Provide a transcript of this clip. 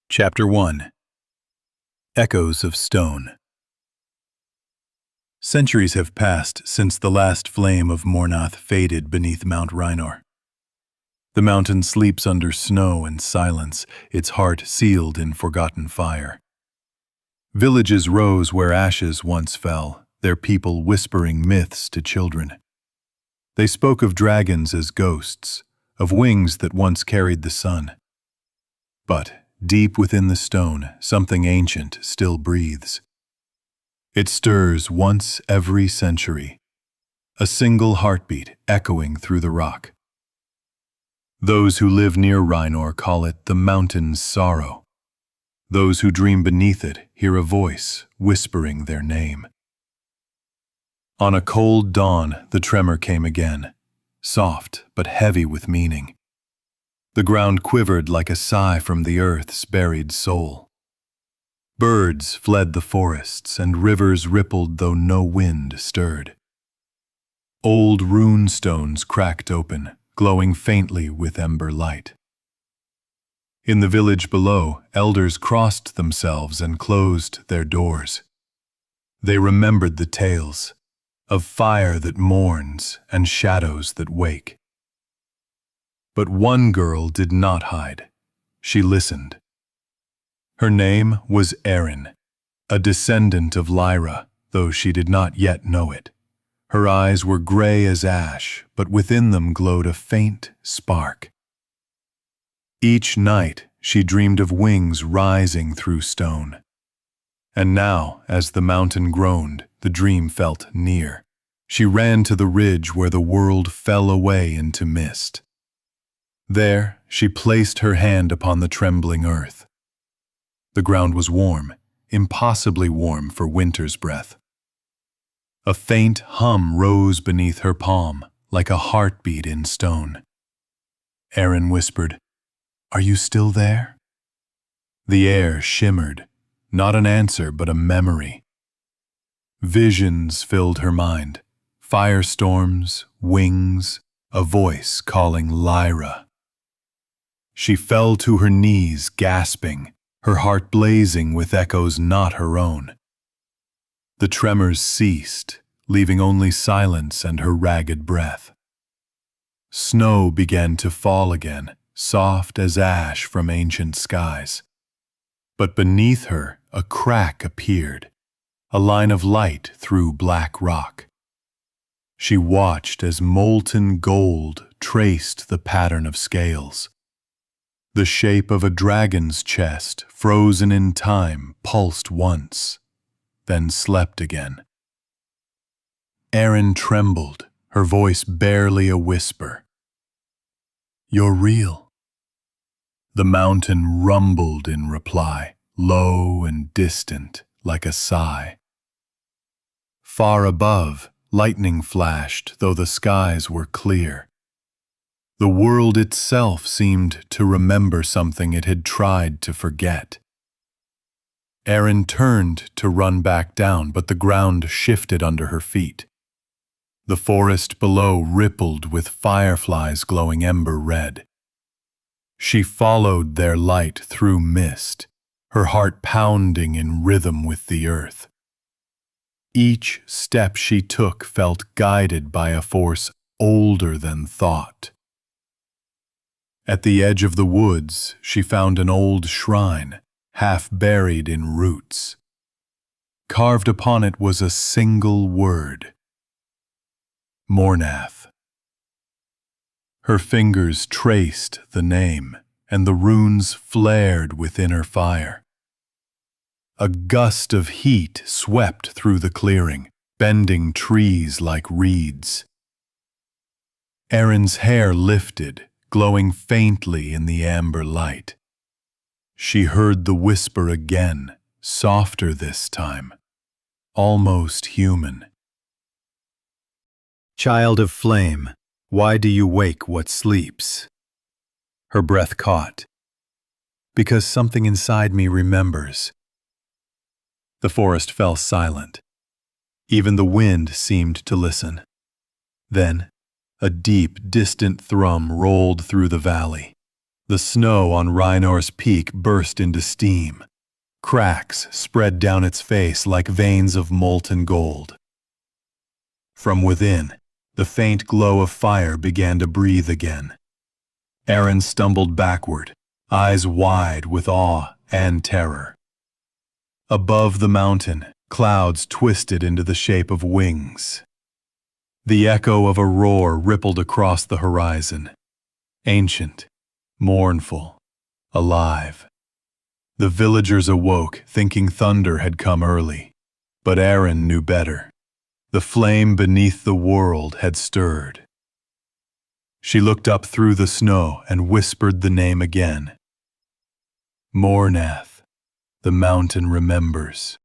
Chapter 1. Echoes of Stone. Centuries have passed since the last flame of Mournath faded beneath Mount Rynor. The mountain sleeps under snow and silence, its heart sealed in forgotten fire. Villages rose where ashes once fell, their people whispering myths to children. They spoke of dragons as ghosts, of wings that once carried the sun. But deep within the stone, something ancient still breathes. It stirs once every century, a single heartbeat echoing through the rock. Those who live near Rynor call it the mountain's sorrow. Those who dream beneath it hear a voice whispering their name. On a cold dawn, the tremor came again, soft but heavy with meaning. The ground quivered like a sigh from the earth's buried soul. Birds fled the forests, and rivers rippled though no wind stirred. Old rune stones cracked open, glowing faintly with ember light. In the village below, elders crossed themselves and closed their doors. They remembered the tales of fire that mourns and shadows that wake. But one girl did not hide. She listened. Her name was Aerin, a descendant of Lyra, though she did not yet know it. Her eyes were gray as ash, but within them glowed a faint spark. Each night she dreamed of wings rising through stone. And now, as the mountain groaned, the dream felt near. She ran to the ridge where the world fell away into mist. There, she placed her hand upon the trembling earth. The ground was warm, impossibly warm for winter's breath. A faint hum rose beneath her palm, like a heartbeat in stone. Aerin whispered, "Are you still there?" The air shimmered, not an answer but a memory. Visions filled her mind, firestorms, wings, a voice calling Lyra. She fell to her knees, gasping, her heart blazing with echoes not her own. The tremors ceased, leaving only silence and her ragged breath. Snow began to fall again, soft as ash from ancient skies. But beneath her, a crack appeared, a line of light through black rock. She watched as molten gold traced the pattern of scales. The shape of a dragon's chest, frozen in time, pulsed once, then slept again. Aerin trembled, her voice barely a whisper. "You're real." The mountain rumbled in reply, low and distant, like a sigh. Far above, lightning flashed, though the skies were clear. The world itself seemed to remember something it had tried to forget. Aerin turned to run back down, but the ground shifted under her feet. The forest below rippled with fireflies glowing ember red. She followed their light through mist, her heart pounding in rhythm with the earth. Each step she took felt guided by a force older than thought. At the edge of the woods, she found an old shrine, half buried in roots. Carved upon it was a single word: Mournath. Her fingers traced the name, and the runes flared within her fire. A gust of heat swept through the clearing, bending trees like reeds. Aerin's hair lifted, glowing faintly in the amber light. She heard the whisper again, softer this time, almost human. "Child of flame, why do you wake what sleeps?" Her breath caught. "Because something inside me remembers." The forest fell silent. Even the wind seemed to listen. Then, a deep, distant thrum rolled through the valley. The snow on Rynor's peak burst into steam. Cracks spread down its face like veins of molten gold. From within, the faint glow of fire began to breathe again. Aerin stumbled backward, eyes wide with awe and terror. Above the mountain, clouds twisted into the shape of wings. The echo of a roar rippled across the horizon. Ancient, mournful, alive. The villagers awoke, thinking thunder had come early. But Aerin knew better. The flame beneath the world had stirred. She looked up through the snow and whispered the name again. Mournath, the mountain remembers.